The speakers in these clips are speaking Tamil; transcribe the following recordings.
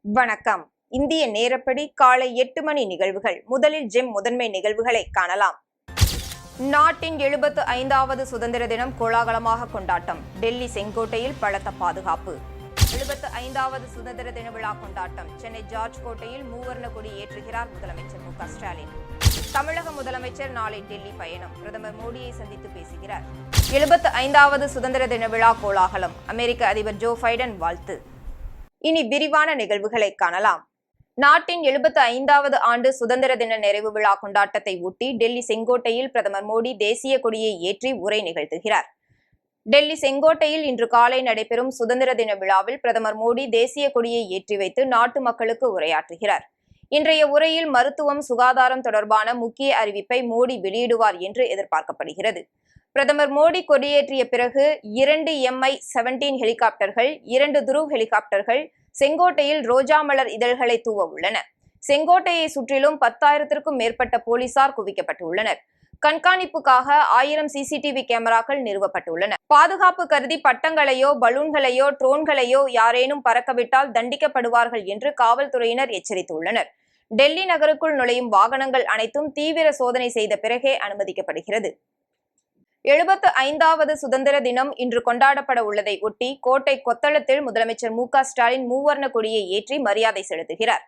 வணக்கம். இந்திய நேரப்படி காலை 8 மணி நிகழ்வுகள். முதலில் ஜெம் முதன்மை நிகழ்வுகளை காணலாம். நாட்டின் 75வது சுதந்திர தினம் கோலாகலமாக கொண்டாட்டம். டெல்லி செங்கோட்டையில் பலத்த பாதுகாப்பு. 75வது சுதந்திர தின விழா கொண்டாட்டம். சென்னை ஜார்ஜ் கோட்டையில் மூவர்ண கொடி ஏற்றுகிறார் முதலமைச்சர் மு க ஸ்டாலின். தமிழக முதலமைச்சர் நாளை டெல்லி பயணம். பிரதமர் மோடியை சந்தித்து பேசுகிறார். 75வது சுதந்திர தின விழா கோலாகலம். அமெரிக்க அதிபர் ஜோ பைடன் வாழ்த்து. இனி விரிவான நிகழ்வுகளை காணலாம். நாட்டின் 75வது ஆண்டு சுதந்திர தின நிறைவு விழா கொண்டாட்டத்தை ஒட்டி டெல்லி செங்கோட்டையில் பிரதமர் மோடி தேசிய கொடியை ஏற்றி உரை நிகழ்த்துகிறார். டெல்லி செங்கோட்டையில் இன்று காலை நடைபெறும் சுதந்திர தின விழாவில் பிரதமர் மோடி தேசிய கொடியை ஏற்றி வைத்து நாட்டு மக்களுக்கு உரையாற்றுகிறார். இன்றைய உரையில் மருத்துவம், சுகாதாரம் தொடர்பான முக்கிய அறிவிப்பை மோடி வெளியிடுவார் என்று எதிர்பார்க்கப்படுகிறது. பிரதமர் மோடி கொடியேற்றிய பிறகு 2 Mi-17 ஹெலிகாப்டர்கள், 2 துருவ் ஹெலிகாப்டர்கள் செங்கோட்டையில் ரோஜா மலர் இதழ்களை தூவ உள்ளன. செங்கோட்டையை சுற்றிலும் 10,000க்கும் மேற்பட்ட போலீசார் குவிக்கப்பட்டுள்ளனர். கண்காணிப்புக்காக 1000 CCTV கேமராக்கள் நிறுவப்பட்டுள்ளன. பாதுகாப்பு கருதி பட்டங்களையோ, பலூன்களையோ, ட்ரோன்களையோ யாரேனும் பறக்கவிட்டால் தண்டிக்கப்படுவார்கள் என்று காவல்துறையினர் எச்சரித்துள்ளனர். டெல்லி நகருக்குள் நுழையும் வாகனங்கள் அனைத்தும் தீவிர சோதனை செய்த பிறகே அனுமதிக்கப்படுகிறது. 75வது சுதந்திர தினம் இன்று கொண்டாடப்பட உள்ளதை ஒட்டி கோட்டை கொத்தளத்தில் முதலமைச்சர் மு க ஸ்டாலின் மூவர்ண கொடியை ஏற்றி மரியாதை செலுத்துகிறார்.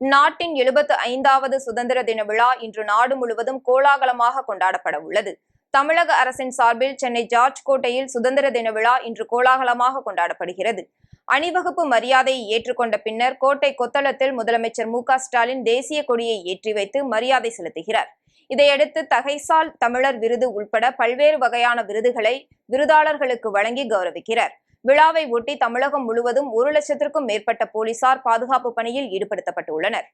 நாட்டின் 75வது சுதந்திர தின விழா இன்று நாடு முழுவதும் கோலாகலமாக கொண்டாடப்பட உள்ளது. தமிழக அரசின் சார்பில் சென்னை ஜார்ஜ் கோட்டையில் சுதந்திர தின விழா இன்று கோலாகலமாக கொண்டாடப்படுகிறது. அணிவகுப்பு மரியாதையை ஏற்றுக்கொண்ட பின்னர் கோட்டை கொத்தளத்தில் முதலமைச்சர் மு க ஸ்டாலின் தேசிய கொடியை ஏற்றி வைத்து மரியாதை செலுத்துகிறார். இதையடுத்து தகைசால் தமிழர் விருது உள்பட பல்வேறு வகையான விருதுகளை விருதாளர்களுக்கு வழங்கி கௌரவிக்கிறார். விழாவை ஒட்டி தமிழகம் முழுவதும் 1 லட்சத்திற்கும் மேற்பட்ட போலீசார் பாதுகாப்பு பணியில் ஈடுபடுத்தப்பட்டுள்ளனர்.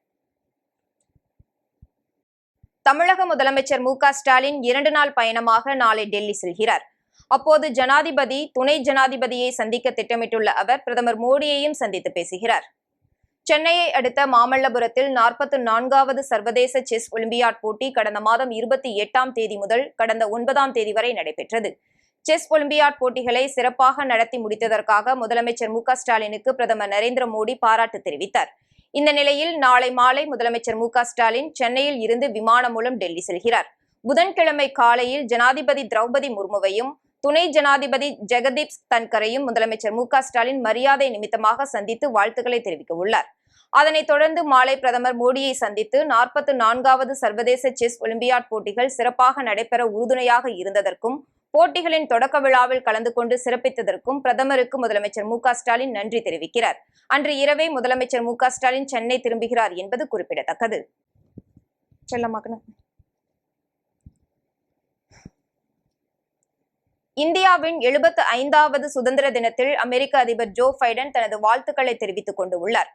தமிழக முதலமைச்சர் மு க ஸ்டாலின் 2 நாள் பயணமாக நாளை டெல்லி செல்கிறார். அப்போது ஜனாதிபதி, துணை ஜனாதிபதியை சந்திக்க திட்டமிட்டுள்ள அவர் பிரதமர் மோடியையும் சந்தித்து பேசுகிறார். சென்னையை அடுத்த மாமல்லபுரத்தில் 44வது சர்வதேச செஸ் ஒலிம்பியாட் போட்டி கடந்த மாதம் 28ஆம் தேதி முதல் கடந்த 9ஆம் தேதி வரை நடைபெற்றது. செஸ் ஒலிம்பியாட் போட்டிகளை சிறப்பாக நடத்தி முடித்ததற்காக முதலமைச்சர் மு க ஸ்டாலினுக்கு பிரதமர் நரேந்திர மோடி பாராட்டு தெரிவித்தார். இந்த நிலையில் நாளை மாலை முதலமைச்சர் மு க ஸ்டாலின் சென்னையில் இருந்து விமானம் மூலம் டெல்லி செல்கிறார். புதன்கிழமை காலையில் ஜனாதிபதி திரௌபதி முர்முவையும் துணை ஜனாதிபதி ஜெகதீப் தன்கரையும் முதலமைச்சர் மு க ஸ்டாலின் மரியாதை நிமித்தமாக சந்தித்து வாழ்த்துக்களை தெரிவிக்க உள்ளார். அதனைத் தொடர்ந்து மாலை பிரதமர் மோடியை சந்தித்து 44வது சர்வதேச செஸ் ஒலிம்பியாட் போட்டிகள் சிறப்பாக நடைபெற உறுதுணையாக இருந்ததற்கும், போட்டிகளின் தொடக்க விழாவில் கலந்து கொண்டு சிறப்பித்ததற்கும் பிரதமருக்கு முதலமைச்சர் மு க ஸ்டாலின் நன்றி தெரிவிக்கிறார். அன்று இரவே முதலமைச்சர் மு க ஸ்டாலின் சென்னை திரும்புகிறார் என்பது குறிப்பிடத்தக்கது. இந்தியாவின் 75வது சுதந்திர தினத்தில் அமெரிக்க அதிபர் ஜோ பைடன் தனது வாழ்த்துக்களை தெரிவித்துக் கொண்டுள்ளார்.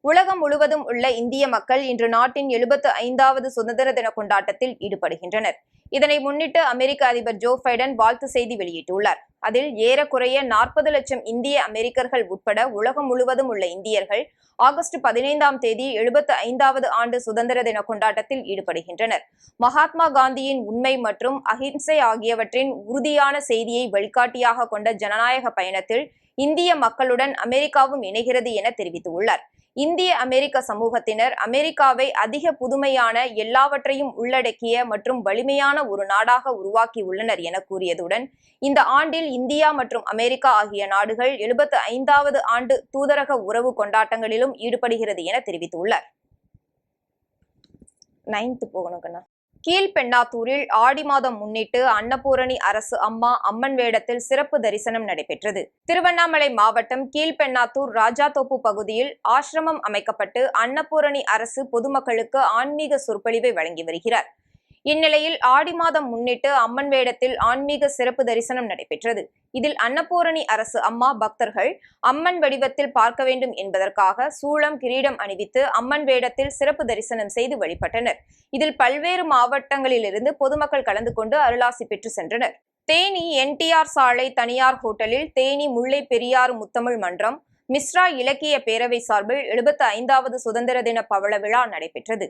உலகம் முழுவதும் உள்ள இந்திய மக்கள் இன்று நாட்டின் 75வது சுதந்திர தின கொண்டாட்டத்தில் ஈடுபடுகின்றனர். இதனை முன்னிட்டு அமெரிக்க அதிபர் ஜோ பைடன் வாழ்த்து செய்தி வெளியிட்டுள்ளார். அதில் ஏறக்குறைய 40 லட்சம் இந்திய அமெரிக்கர்கள் உட்பட உலகம் முழுவதும் உள்ள இந்தியர்கள் ஆகஸ்ட் 15ஆம் தேதி 75வது ஆண்டு சுதந்திர தின கொண்டாட்டத்தில் ஈடுபடுகின்றனர். மகாத்மா காந்தியின் உண்மை மற்றும் அஹிம்சை ஆகியவற்றின் உறுதியான செய்தியை வழிகாட்டியாக கொண்ட ஜனநாயக பயணத்தில் இந்திய மக்களுடன் அமெரிக்காவும் இணைகிறது என தெரிவித்துள்ளார். இந்திய அமெரிக்க சமூகத்தினர் அமெரிக்காவை அதிக புதுமையான, எல்லாவற்றையும் உள்ளடக்கிய மற்றும் வலிமையான ஒரு நாடாக உருவாக்கியுள்ளனர் என கூறியதுடன் இந்த ஆண்டில் இந்தியா மற்றும் அமெரிக்கா ஆகிய நாடுகள் 75வது ஆண்டு தூதரக உறவு கொண்டாட்டங்களிலும் ஈடுபடுகிறது என தெரிவித்துள்ளார். கீழ்பெண்ணாத்தூரில் ஆடி மாதம் முன்னிட்டு அன்னபூரணி அரசு அம்மா அம்மன் வேடத்தில் சிறப்பு தரிசனம் நடைபெற்றது. திருவண்ணாமலை மாவட்டம் கீழ்பெண்ணாத்தூர் ராஜாதோப்பு பகுதியில் ஆசிரமம் அமைக்கப்பட்டு அன்னபூரணி அரசு பொதுமக்களுக்கு ஆன்மீக சொற்பொழிவை வழங்கி வருகிறார். இந்நிலையில் ஆடி மாதம் முன்னிட்டு அம்மன் வேடத்தில் ஆன்மீக சிறப்பு தரிசனம் நடைபெற்றது. இதில் அன்னபூரணி அரசு அம்மா பக்தர்கள் அம்மன் வடிவத்தில் பார்க்க வேண்டும் என்பதற்காக சூளம், கிரீடம் அணிவித்து அம்மன் வேடத்தில் சிறப்பு தரிசனம் செய்து வழிபட்டனர். இதில் பல்வேறு மாவட்டங்களிலிருந்து பொதுமக்கள் கலந்து கொண்டு அருளாசி பெற்று சென்றனர். தேனி NTR சாலை தனியார் ஹோட்டலில் தேனி முல்லை பெரியாறு முத்தமிழ் மன்றம், மிஸ்ரா இலக்கிய பேரவை சார்பில் 75வது சுதந்திர தின பவள விழா நடைபெற்றது.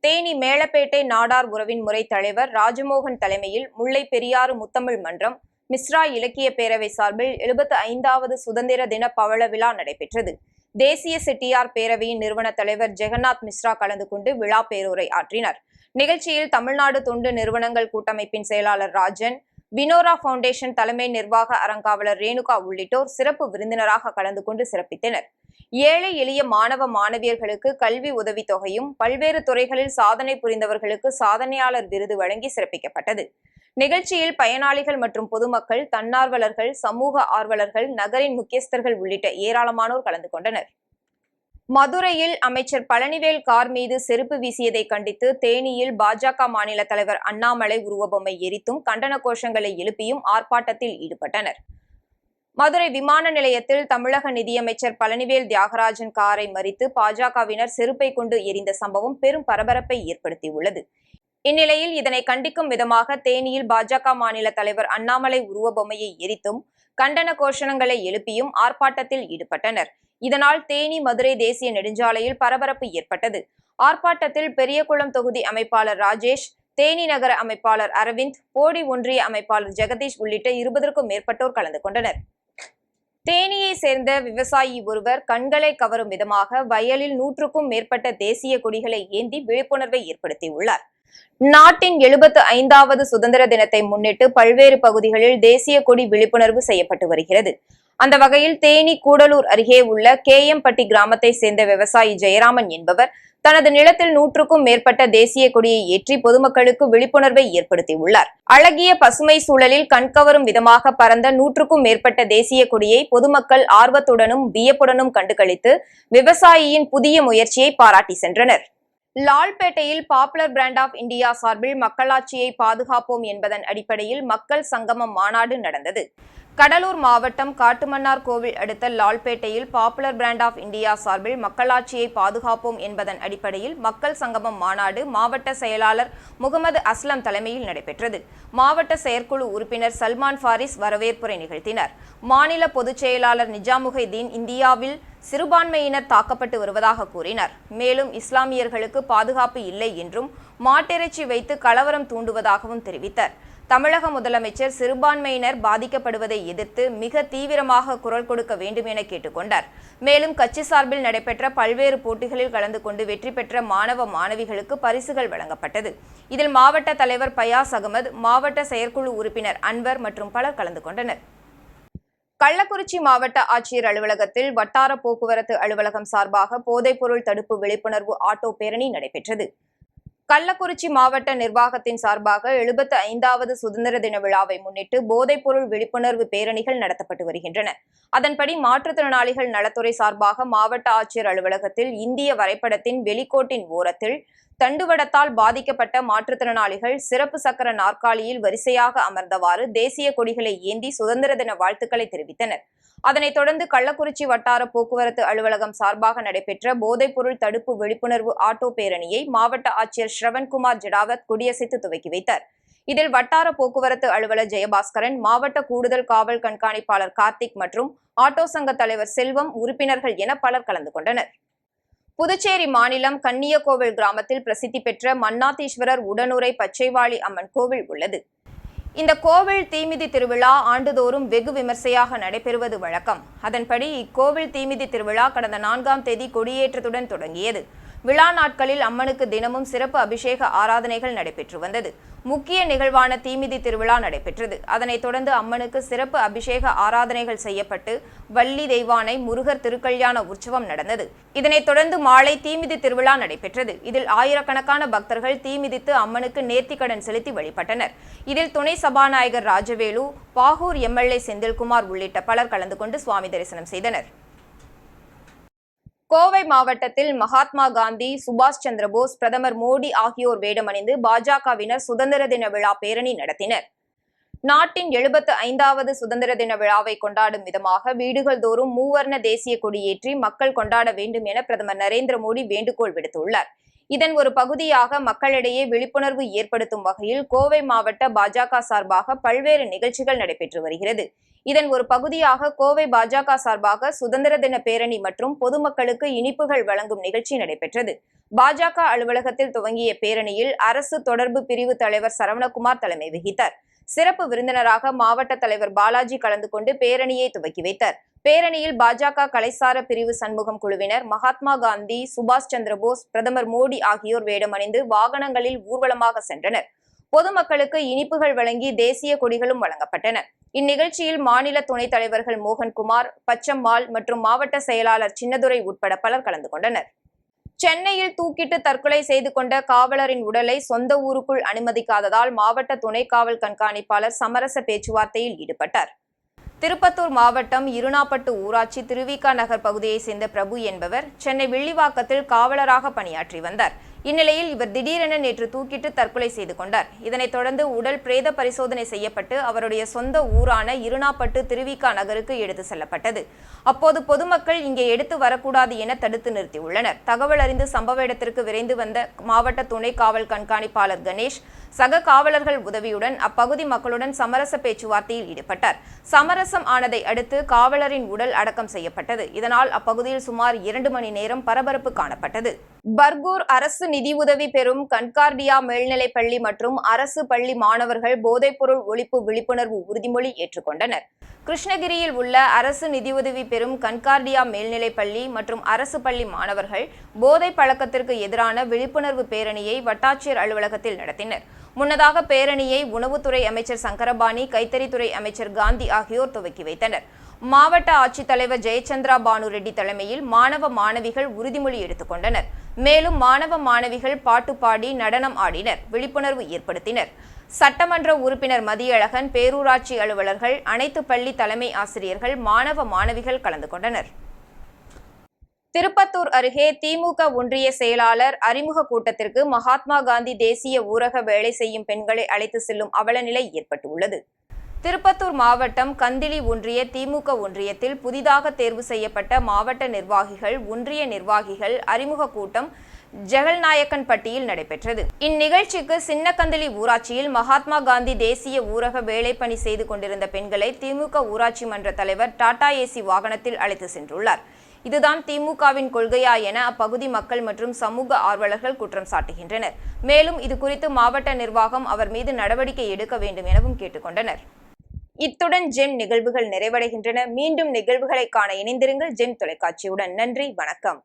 தேனி மேலப்பேட்டை நாடார் உறவின் முறை தலைவர் ராஜமோகன் தலைமையில் முல்லை பெரியாறு முத்தமிழ் மன்றம், மிஸ்ரா இலக்கிய பேரவை சார்பில் 75வது சுதந்திர தின பவள விழா நடைபெற்றது. தேசிய செட்டியார் பேரவையின் நிறுவன தலைவர் ஜெகநாத் மிஸ்ரா கலந்து கொண்டு விழா பேருரை ஆற்றினார். நிகழ்ச்சியில் தமிழ்நாடு தொண்டு நிறுவனங்கள் கூட்டமைப்பின் செயலாளர் ராஜன், வினோரா பவுண்டேஷன் தலைமை நிர்வாக அறங்காவலர் ரேணுகா உள்ளிட்டோர் சிறப்பு விருந்தினராக கலந்து கொண்டு சிறப்பித்தனர். ஏழை எளிய மாணவ மாணவியர்களுக்கு கல்வி உதவித்தொகையும், பல்வேறு துறைகளில் சாதனை புரிந்தவர்களுக்கு சாதனையாளர் விருது வழங்கி சிறப்பிக்கப்பட்டது. நிகழ்ச்சியில் பயனாளிகள் மற்றும் பொதுமக்கள், தன்னார்வலர்கள், சமூக ஆர்வலர்கள், நகரின் முக்கியஸ்தர்கள் உள்ளிட்ட ஏராளமானோர் கலந்து கொண்டனர். மதுரையில் அமைச்சர் பழனிவேல் கார் மீது செருப்பு வீசியதை கண்டித்து தேனியில் பாஜக மாநில தலைவர் அண்ணாமலை உருவபொம்மை எரித்தும் கண்டன கோஷங்களை எழுப்பியும் ஆர்ப்பாட்டத்தில் ஈடுபட்டனர். மதுரை விமான நிலையத்தில் தமிழக நிதியமைச்சர் பழனிவேல் தியாகராஜன் காரை மறித்து பாஜகவினர் செருப்பை கொண்டு எரிந்த சம்பவம் பெரும் பரபரப்பை ஏற்படுத்தியுள்ளது. இந்நிலையில் இதனை கண்டிக்கும் விதமாக தேனியில் பாஜக மாநில தலைவர் அண்ணாமலை உருவபொம்மையை எரித்தும் கண்டன கோஷங்களை எழுப்பியும் ஆர்ப்பாட்டத்தில் ஈடுபட்டனர். இதனால் தேனி மதுரை தேசிய நெடுஞ்சாலையில் பரபரப்பு ஏற்பட்டது. ஆர்ப்பாட்டத்தில் பெரியகுளம் தொகுதி அமைப்பாளர் ராஜேஷ், தேனி நகர அமைப்பாளர் அரவிந்த், போடி ஒன்றிய அமைப்பாளர் ஜெகதீஷ் உள்ளிட்ட 20க்கும் மேற்பட்டோர் கலந்து கொண்டனர். தேனியை சேர்ந்த விவசாயி ஒருவர் கண்களை கவரும் விதமாக வயலில் 100க்கும் மேற்பட்ட தேசிய கொடிகளை ஏந்தி விழிப்புணர்வை ஏற்படுத்தியுள்ளார். நாட்டின் 75வது சுதந்திர தினத்தை முன்னிட்டு பல்வேறு பகுதிகளில் தேசிய கொடி விழிப்புணர்வு செய்யப்பட்டு வருகிறது. அந்த வகையில் தேனி கூடலூர் அருகே உள்ள கேஎம்பட்டி கிராமத்தை சேர்ந்த விவசாயி ஜெயராமன் என்பவர் தனது நிலத்தில் 100க்கும் மேற்பட்ட தேசிய கொடியை ஏற்றி பொதுமக்களுக்கு விழிப்புணர்வை ஏற்படுத்தியுள்ளார். அழகிய பசுமை சூழலில் கண்கவரும் விதமாக பறந்த 100க்கும் மேற்பட்ட தேசிய கொடியை பொதுமக்கள் ஆர்வத்துடனும் வியப்புடனும் கண்டுகளித்து விவசாயியின் புதிய முயற்சியை பாராட்டி சென்றனர். லால்பேட்டையில் பாப்புலர் பிராண்ட் ஆஃப் இந்தியா சார்பில் மக்களாட்சியை பாதுகாப்போம் என்பதன் அடிப்படையில் மக்கள் சங்கமம் மாநாடு நடந்தது. கடலூர் மாவட்டம் காட்டுமன்னார் கோவில் அடுத்த லால்பேட்டையில் பாப்புலர் பிராண்ட் ஆஃப் இந்தியா சார்பில் மக்களாட்சியை பாதுகாப்போம் என்பதன் அடிப்படையில் மக்கள் சங்கமம் மாநாடு மாவட்ட செயலாளர் முகமது அஸ்லம் தலைமையில் நடைபெற்றது. மாவட்ட செயற்குழு உறுப்பினர் சல்மான் பாரிஸ் வரவேற்புரை நிகழ்த்தினர். மாநில பொதுச் செயலாளர் நிஜாமுஹிதீன் இந்தியாவில் சிறுபான்மையினர் தாக்கப்பட்டு வருவதாக கூறினார். மேலும் இஸ்லாமியர்களுக்கு பாதுகாப்பு இல்லை என்றும் மாட்டிறைச்சி வைத்து கலவரம் தூண்டுவதாகவும் தெரிவித்தார். தமிழக முதலமைச்சர் சிறுபான்மையினர் பாதிக்கப்படுவதை எதிர்த்து மிக தீவிரமாக குரல் கொடுக்க வேண்டும் என கேட்டுக்கொண்டார். மேலும் கட்சி சார்பில் நடைபெற்ற பல்வேறு போட்டிகளில் கலந்து கொண்டு வெற்றி பெற்ற மாணவ மாணவிகளுக்கு பரிசுகள் வழங்கப்பட்டது. இதில் மாவட்ட தலைவர் பயாஸ் அகமது, மாவட்ட செயற்குழு உறுப்பினர் அன்வர் மற்றும் பலர் கலந்து கொண்டனர். கள்ளக்குறிச்சி மாவட்ட ஆட்சியர் அலுவலகத்தில் வட்டார போக்குவரத்து அலுவலகம் சார்பாக போதைப்பொருள் தடுப்பு விழிப்புணர்வு ஆட்டோ பேரணி நடைபெற்றது. கள்ளக்குறிச்சி மாவட்ட நிர்வாகத்தின் சார்பாக 75வது சுதந்திர தின விழாவை முன்னிட்டு போதைப்பொருள் விழிப்புணர்வு பேரணிகள் நடத்தப்பட்டு வருகின்றன. அதன்படி மாற்றுத்திறனாளிகள் நலத்துறை சார்பாக மாவட்ட ஆட்சியர் அலுவலகத்தில் இந்திய வரைபடத்தின் வெளிக்கோட்டின் ஓரத்தில் தண்டுவடத்தால் பாதிக்கப்பட்ட மாற்றுத்திறனாளிகள் சிறப்பு சக்கர நாற்காலியில் வரிசையாக அமர்ந்தவாறு தேசிய கொடிகளை ஏந்தி சுதந்திர தின வாழ்த்துக்களை தெரிவித்தனர். அதனைத் தொடர்ந்து கள்ளக்குறிச்சி வட்டார போக்குவரத்து அலுவலகம் சார்பாக நடைபெற்ற போதைப்பொருள் தடுப்பு விழிப்புணர்வு ஆட்டோ பேரணியை மாவட்ட ஆட்சியர் ஸ்ரவன்குமார் ஜடாவத் கொடியசைத்து துவக்கி வைத்தார். இதில் வட்டார போக்குவரத்து அலுவலர் ஜெயபாஸ்கரன், மாவட்ட கூடுதல் காவல் கண்காணிப்பாளர் கார்த்திக் மற்றும் ஆட்டோ சங்க தலைவர் செல்வம், உறுப்பினர்கள் என பலர் கலந்து கொண்டனர். புதுச்சேரி மாநிலம் கன்னியகோவில் கிராமத்தில் பிரசித்தி பெற்ற மன்னாதீஸ்வரர் உடனுறை பச்சைவாளி அம்மன் கோவில் உள்ளது. இந்த கோவில் தீமிதி திருவிழா ஆண்டுதோறும் வெகு விமர்சையாக நடைபெறுவது வழக்கம். அதன்படி இக்கோவில் தீமிதி திருவிழா கடந்த 4ஆம் தேதி கொடியேற்றத்துடன் தொடங்கியது. விழா நாட்களில் அம்மனுக்கு தினமும் சிறப்பு அபிஷேக ஆராதனைகள் நடைபெற்று வந்தது. முக்கிய நிகழ்வான தீமிதி திருவிழா நடைபெற்றது. அதனைத் தொடர்ந்து அம்மனுக்கு சிறப்பு அபிஷேக ஆராதனைகள் செய்யப்பட்டு வள்ளி தெய்வானை முருகர் திருக்கல்யாண உற்சவம் நடந்தது. இதனைத் தொடர்ந்து மாலை தீமிதி திருவிழா நடைபெற்றது. இதில் ஆயிரக்கணக்கான பக்தர்கள் தீமிதித்து அம்மனுக்கு நேர்த்திக்கடன் செலுத்தி வழிபட்டனர். இதில் துணை சபாநாயகர் ராஜவேலு, பாகூர் எம்எல்ஏ செந்தில்குமார் உள்ளிட்ட பலர் கலந்து கொண்டு சுவாமி தரிசனம் செய்தனர். கோவை மாவட்டத்தில் மகாத்மா காந்தி, சுபாஷ் சந்திரபோஸ், பிரதமர் மோடி ஆகியோர் வேடமணிந்து பாஜகவினர் சுதந்திர தின விழா பேரணி நடத்தினர். நாட்டின் 75வது சுதந்திர தின விழாவை கொண்டாடும் விதமாக வீடுகள் தோறும் மூவர்ண தேசிய கொடியேற்றி மக்கள் கொண்டாட வேண்டும் என பிரதமர் நரேந்திர மோடி வேண்டுகோள் விடுத்துள்ளார். இதன் ஒரு பகுதியாக மக்களிடையே விழிப்புணர்வு ஏற்படுத்தும் வகையில் கோவை மாவட்ட பாஜக சார்பாக பல்வேறு நிகழ்ச்சிகள் நடைபெற்று வருகிறது. இதன் ஒரு பகுதியாக கோவை பாஜக சார்பாக சுதந்திர தின பேரணி மற்றும் பொதுமக்களுக்கு இனிப்புகள் வழங்கும் நிகழ்ச்சி நடைபெற்றது. பாஜக அலுவலகத்தில் துவங்கிய பேரணியில் அரசு தொடர்பு பிரிவு தலைவர் சரவணகுமார் தலைமை வகித்தார். சிறப்பு விருந்தினராக மாவட்ட தலைவர் பாலாஜி கலந்து கொண்டு பேரணியை துவக்கி வைத்தார். பேரணியில் பாஜக கலைசார பிரிவு சண்முகம் குழுவினர் மகாத்மா காந்தி, சுபாஷ் சந்திரபோஸ், பிரதமர் மோடி ஆகியோர் வேடமணிந்து வாகனங்களில் ஊர்வலமாக சென்றனர். பொதுமக்களுக்கு இனிப்புகள் வழங்கி தேசிய கொடிகளும் வழங்கப்பட்டன. இந்நிகழ்ச்சியில் மாநில துணைத் தலைவர்கள் மோகன்குமார், பச்சம்மாள் மற்றும் மாவட்ட செயலாளர் சின்னதுரை உட்பட பலர் கலந்து கொண்டனர். சென்னையில் தூக்கிட்டு தற்கொலை செய்து கொண்ட காவலரின் உடலை சொந்த ஊருக்குள் அனுமதிக்காததால் மாவட்ட துணை காவல் கண்காணிப்பாளர் சமரச பேச்சுவார்த்தையில் ஈடுபட்டார். திருப்பத்தூர் மாவட்டம் இருநாப்பட்டு ஊராட்சி திருவிக நகர் பகுதியைச் சேர்ந்த பிரபு என்பவர் சென்னை வில்லிவாக்கத்தில் காவலராக பணியாற்றி வந்தார். இந்நிலையில் இவர் திடீரென நேற்று தூக்கிட்டு தற்கொலை செய்து கொண்டார். இதனைத் தொடர்ந்து உடல் பிரேத பரிசோதனை செய்யப்பட்டு அவருடைய சொந்த ஊரான இருநாப்பட்டு திருவிக நகருக்கு எடுத்து செல்லப்பட்டது. அப்போது பொதுமக்கள் இங்கே எடுத்து வரக்கூடாது என தடுத்து நிறுத்தியுள்ளனர். தகவல் அறிந்து சம்பவ இடத்திற்கு விரைந்து வந்த மாவட்ட துணை காவல் கண்காணிப்பாளர் கணேஷ் சக காவலர்கள் உதவியுடன் அப்பகுதி மக்களுடன் சமரச பேச்சுவார்த்தையில் ஈடுபட்டார். சமரசம் ஆனதை அடுத்து காவலரின் உடல் அடக்கம் செய்யப்பட்டது. இதனால் அப்பகுதியில் சுமார் 2 மணி நேரம் பரபரப்பு காணப்பட்டது. பர்கூர் அரசு நிதியுதவி பெறும் கன்கார்டியா மேல்நிலைப்பள்ளி மற்றும் அரசு பள்ளி மாணவர்கள் போதைப்பொருள் ஒழிப்பு விழிப்புணர்வு உறுதிமொழி ஏற்றுக்கொண்டனர். கிருஷ்ணகிரியில் உள்ள அரசு நிதியுதவி பெறும் கன்கார்டியா மேல்நிலைப்பள்ளி மற்றும் அரசு பள்ளி மாணவர்கள் போதை பழக்கத்திற்கு எதிரான விழிப்புணர்வு பேரணியை வட்டாட்சியர் அலுவலகத்தில் நடத்தினர். முன்னதாக பேரணியை உணவுத்துறை அமைச்சர் சங்கரபாணி, கைத்தறித்துறை அமைச்சர் காந்தி ஆகியோர் துவக்கி வைத்தனர். மாவட்ட ஆட்சித்தலைவர் ஜெயச்சந்திரா பானு ரெட்டி தலைமையில் மாணவ மாணவிகள் உறுதிமொழி எடுத்துக் கொண்டனர். மேலும் மாணவ மாணவிகள் பாட்டு பாடி நடனம் ஆடினர், விழிப்புணர்வு ஏற்படுத்தினர். சட்டமன்ற உறுப்பினர் மதியழகன், பேரூராட்சி அலுவலர்கள், அனைத்து பள்ளி தலைமை ஆசிரியர்கள், மாணவ மாணவிகள் கலந்து கொண்டனர். திருப்பத்தூர் அருகே திமுக ஒன்றிய செயலாளர் அறிமுக கூட்டத்திற்கு மகாத்மா காந்தி தேசிய ஊரக வேலை செய்யும் பெண்களை அழைத்து செல்லும் அவலநிலை ஏற்பட்டுள்ளது. திருப்பத்தூர் மாவட்டம் கந்திலி ஒன்றிய திமுக ஒன்றியத்தில் புதிதாக தேர்வு செய்யப்பட்ட மாவட்ட நிர்வாகிகள், ஒன்றிய நிர்வாகிகள் அறிமுக கூட்டம் ஜெகல்நாயக்கன்பட்டியில் நடைபெற்றது. இந்நிகழ்ச்சிக்கு சின்னக்கந்திலி ஊராட்சியில் மகாத்மா காந்தி தேசிய ஊரக வேலைப்பணி செய்து கொண்டிருந்த பெண்களை திமுக ஊராட்சி மன்ற தலைவர் டாடா ஏசி வாகனத்தில் அழைத்து சென்றுள்ளார். இதுதான் திமுகவின் கொள்கையா என அப்பகுதி மக்கள் மற்றும் சமூக ஆர்வலர்கள் குற்றம் சாட்டுகின்றனர். மேலும் இது குறித்து மாவட்ட நிர்வாகம் அவர் மீது நடவடிக்கை எடுக்க வேண்டும் எனவும் கேட்டுக்கொண்டனர். இத்துடன் ஜெம் நிகழ்வுகள் நிறைவடைகின்றன. மீண்டும் நிகழ்வுகளை காண இணைந்திருங்கள் ஜெம் தொலைக்காட்சியுடன். நன்றி, வணக்கம்.